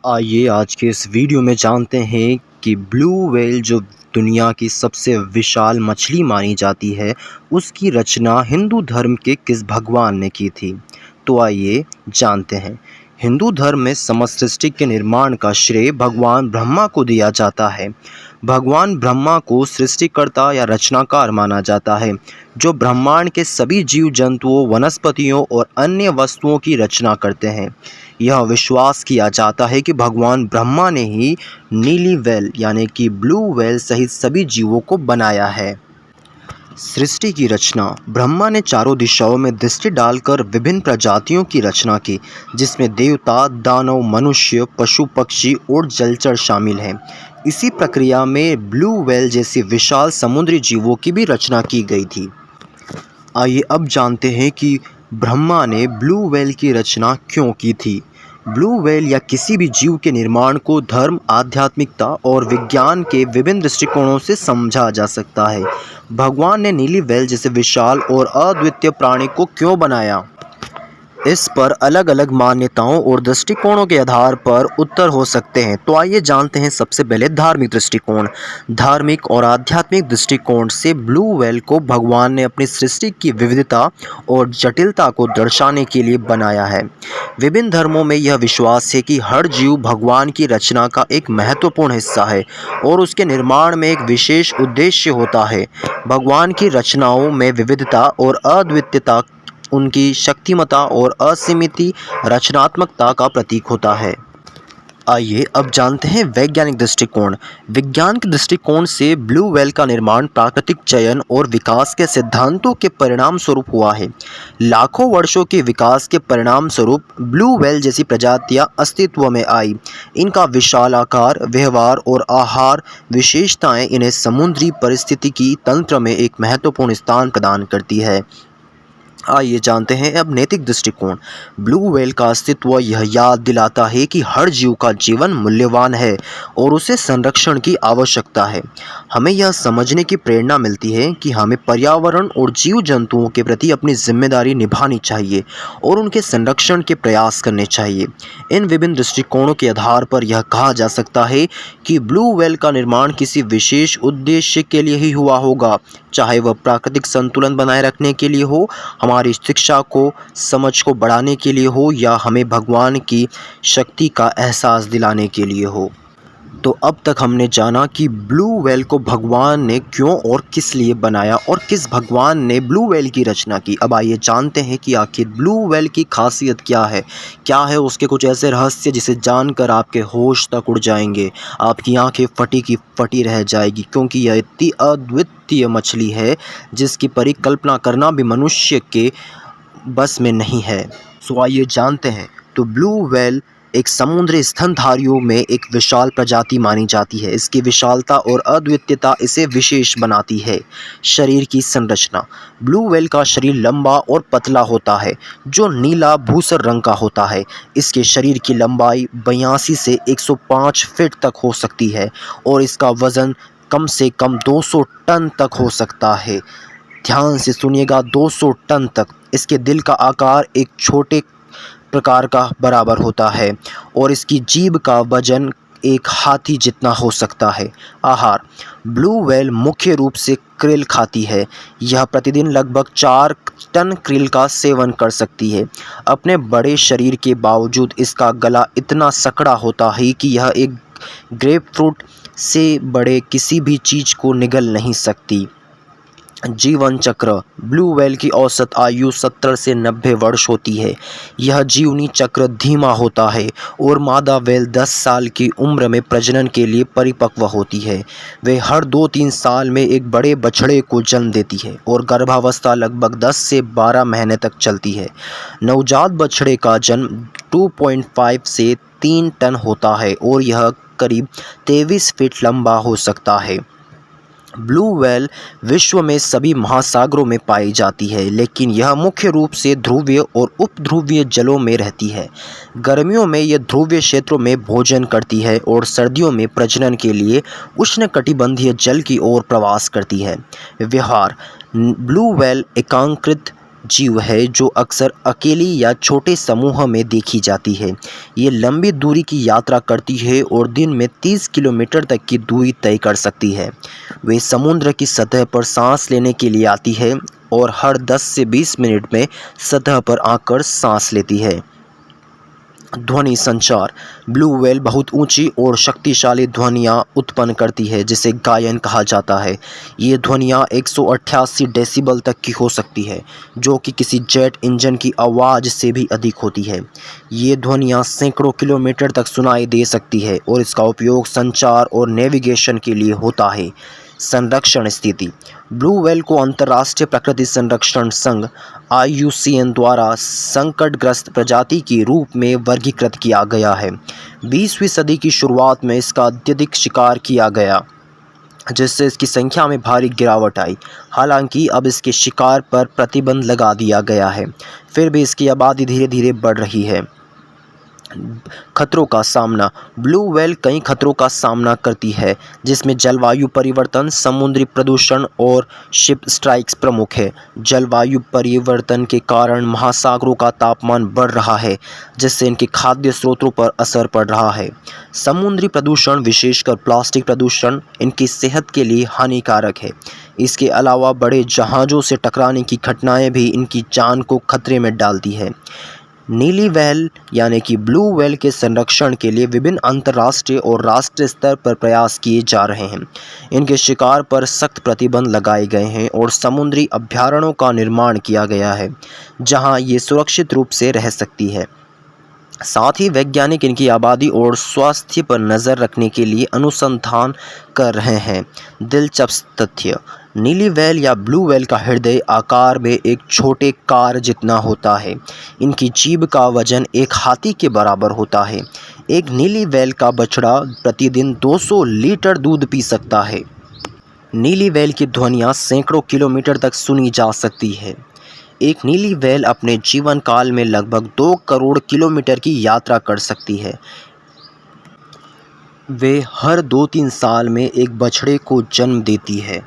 आइए आज के इस वीडियो में जानते हैं कि ब्लू व्हेल जो दुनिया की सबसे विशाल मछली मानी जाती है, उसकी रचना हिंदू धर्म के किस भगवान ने की थी। तो आइए जानते हैं। हिंदू धर्म में समस्त सृष्टि के निर्माण का श्रेय भगवान ब्रह्मा को दिया जाता है। भगवान ब्रह्मा को सृष्टिकर्ता या रचनाकार माना जाता है, जो ब्रह्मांड के सभी जीव जंतुओं, वनस्पतियों और अन्य वस्तुओं की रचना करते हैं। यह विश्वास किया जाता है कि भगवान ब्रह्मा ने ही नीली व्हेल यानी कि ब्लू व्हेल सहित सभी जीवों को बनाया है। सृष्टि की रचना। ब्रह्मा ने चारों दिशाओं में दृष्टि डालकर विभिन्न प्रजातियों की रचना की, जिसमें देवता, दानव, मनुष्य, पशु पक्षी और जलचर शामिल हैं। इसी प्रक्रिया में ब्लू व्हेल जैसी विशाल समुद्री जीवों की भी रचना की गई थी। आइए अब जानते हैं कि ब्रह्मा ने ब्लू व्हेल की रचना क्यों की थी। ब्लू व्हेल या किसी भी जीव के निर्माण को धर्म, आध्यात्मिकता और विज्ञान के विभिन्न दृष्टिकोणों से समझा जा सकता है। भगवान ने नीली व्हेल जैसे विशाल और अद्वितीय प्राणी को क्यों बनाया, इस पर अलग अलग मान्यताओं और दृष्टिकोणों के आधार पर उत्तर हो सकते हैं। तो आइए जानते हैं सबसे पहले धार्मिक दृष्टिकोण। धार्मिक और आध्यात्मिक दृष्टिकोण से ब्लू व्हेल को भगवान ने अपनी सृष्टि की विविधता और जटिलता को दर्शाने के लिए बनाया है। विभिन्न धर्मों में यह विश्वास है कि हर जीव भगवान की रचना का एक महत्वपूर्ण हिस्सा है और उसके निर्माण में एक विशेष उद्देश्य होता है। भगवान की रचनाओं में विविधता और अद्वितीयता उनकी शक्तिमत्ता और असीमित रचनात्मकता का प्रतीक होता है। आइए अब जानते हैं वैज्ञानिक दृष्टिकोण। विज्ञान के दृष्टिकोण से ब्लू व्हेल का निर्माण प्राकृतिक चयन और विकास के सिद्धांतों के परिणाम स्वरूप हुआ है। लाखों वर्षों के विकास के परिणाम स्वरूप ब्लू व्हेल जैसी प्रजातियां अस्तित्व में आई। इनका विशाल आकार, व्यवहार और आहार विशेषताएं इन्हें समुद्री पारिस्थितिकी तंत्र में एक महत्वपूर्ण स्थान प्रदान करती है। आइए जानते हैं अब नैतिक दृष्टिकोण। ब्लू व्हेल का अस्तित्व यह याद दिलाता है कि हर जीव का जीवन मूल्यवान है और उसे संरक्षण की आवश्यकता है। हमें यह समझने की प्रेरणा मिलती है कि हमें पर्यावरण और जीव जंतुओं के प्रति अपनी जिम्मेदारी निभानी चाहिए और उनके संरक्षण के प्रयास करने चाहिए। इन विभिन्न दृष्टिकोणों के आधार पर यह कहा जा सकता है कि ब्लू व्हेल का निर्माण किसी विशेष उद्देश्य के लिए ही हुआ होगा, चाहे वह प्राकृतिक संतुलन बनाए रखने के लिए हो, हमारी शिक्षा को, समझ को बढ़ाने के लिए हो या हमें भगवान की शक्ति का एहसास दिलाने के लिए हो। तो अब तक हमने जाना कि ब्लू व्हेल को भगवान ने क्यों और किस लिए बनाया और किस भगवान ने ब्लू व्हेल की रचना की। अब आइए जानते हैं कि आखिर ब्लू व्हेल की खासियत क्या है उसके कुछ ऐसे रहस्य जिसे जानकर आपके होश तक उड़ जाएंगे, आपकी आंखें फटी की फटी रह जाएगी, क्योंकि यह इतनी अद्वितीय मछली है जिसकी परिकल्पना करना भी मनुष्य के बस में नहीं है। सो आइए जानते हैं। तो ब्लू व्हेल एक समुद्री स्तनधारियों में एक विशाल प्रजाति मानी जाती है। इसकी विशालता और अद्वितीयता इसे विशेष बनाती है। शरीर की संरचना। ब्लू व्हेल का शरीर लंबा और पतला होता है, जो नीला भूसर रंग का होता है। इसके शरीर की लंबाई 82 से 105 फीट तक हो सकती है और इसका वजन कम से कम 200 टन तक हो सकता है। ध्यान से सुनिएगा, 200 टन तक। इसके दिल का आकार एक छोटे प्रकार का बराबर होता है और इसकी जीभ का वजन एक हाथी जितना हो सकता है। आहार। ब्लू व्हेल मुख्य रूप से क्रिल खाती है। यह प्रतिदिन लगभग 4 टन क्रिल का सेवन कर सकती है। अपने बड़े शरीर के बावजूद इसका गला इतना सकड़ा होता है कि यह एक ग्रेपफ्रूट से बड़े किसी भी चीज़ को निगल नहीं सकती। जीवन चक्र। ब्लू व्हेल की औसत आयु 70 से 90 वर्ष होती है। यह जीवनी चक्र धीमा होता है और मादा व्हेल 10 साल की उम्र में प्रजनन के लिए परिपक्व होती है। वे हर 2-3 साल में एक बड़े बछड़े को जन्म देती है और गर्भावस्था लगभग 10 से 12 महीने तक चलती है। नवजात बछड़े का जन्म 2.5 से 3 टन होता है और यह करीब 23 फीट लंबा हो सकता है। ब्लू व्हेल विश्व में सभी महासागरों में पाई जाती है, लेकिन यह मुख्य रूप से ध्रुवीय और उपध्रुवीय जलों में रहती है। गर्मियों में यह ध्रुवीय क्षेत्रों में भोजन करती है और सर्दियों में प्रजनन के लिए उष्णकटिबंधीय जल की ओर प्रवास करती है। व्यवहार। ब्लू व्हेल एकांकृत जीव है जो अक्सर अकेली या छोटे समूह में देखी जाती है। ये लंबी दूरी की यात्रा करती है और दिन में 30 किलोमीटर तक की दूरी तय कर सकती है। वे समुद्र की सतह पर सांस लेने के लिए आती है और हर 10 से 20 मिनट में सतह पर आकर सांस लेती है। ध्वनि संचार। ब्लू व्हेल बहुत ऊंची और शक्तिशाली ध्वनियाँ उत्पन्न करती है जिसे गायन कहा जाता है। ये ध्वनियाँ 188 डेसिबल तक की हो सकती है, जो कि किसी जेट इंजन की आवाज़ से भी अधिक होती है। ये ध्वनियाँ सैकड़ों किलोमीटर तक सुनाई दे सकती है और इसका उपयोग संचार और नेविगेशन के लिए होता है। संरक्षण स्थिति। ब्लू व्हेल को अंतर्राष्ट्रीय प्रकृति संरक्षण संघ IUCN द्वारा संकटग्रस्त प्रजाति के रूप में वर्गीकृत किया गया है। 20वीं सदी की शुरुआत में इसका अत्यधिक शिकार किया गया, जिससे इसकी संख्या में भारी गिरावट आई। हालांकि अब इसके शिकार पर प्रतिबंध लगा दिया गया है, फिर भी इसकी आबादी धीरे धीरे बढ़ रही है। खतरों का सामना। ब्लू व्हेल कई खतरों का सामना करती है, जिसमें जलवायु परिवर्तन, समुद्री प्रदूषण और शिप स्ट्राइक्स प्रमुख है। जलवायु परिवर्तन के कारण महासागरों का तापमान बढ़ रहा है, जिससे इनके खाद्य स्रोतों पर असर पड़ रहा है। समुद्री प्रदूषण, विशेषकर प्लास्टिक प्रदूषण, इनकी सेहत के लिए हानिकारक है। इसके अलावा बड़े जहाज़ों से टकराने की घटनाएं भी इनकी जान को खतरे में डालती है। नीली व्हेल यानी कि ब्लू व्हेल के संरक्षण के लिए विभिन्न अंतर्राष्ट्रीय और राष्ट्रीय स्तर पर प्रयास किए जा रहे हैं। इनके शिकार पर सख्त प्रतिबंध लगाए गए हैं और समुद्री अभयारण्यों का निर्माण किया गया है, जहां ये सुरक्षित रूप से रह सकती है। साथ ही वैज्ञानिक इनकी आबादी और स्वास्थ्य पर नज़र रखने के लिए अनुसंधान कर रहे हैं। दिलचस्प तथ्य। नीली व्हेल या ब्लू व्हेल का हृदय आकार में एक छोटे कार जितना होता है। इनकी जीभ का वजन एक हाथी के बराबर होता है। एक नीली व्हेल का बछड़ा प्रतिदिन 200 लीटर दूध पी सकता है। नीली व्हेल की ध्वनियाँ सैकड़ों किलोमीटर तक सुनी जा सकती है। एक नीली व्हेल अपने जीवन काल में लगभग 2 करोड़ किलोमीटर की यात्रा कर सकती है। वे हर 2-3 साल में एक बछड़े को जन्म देती है।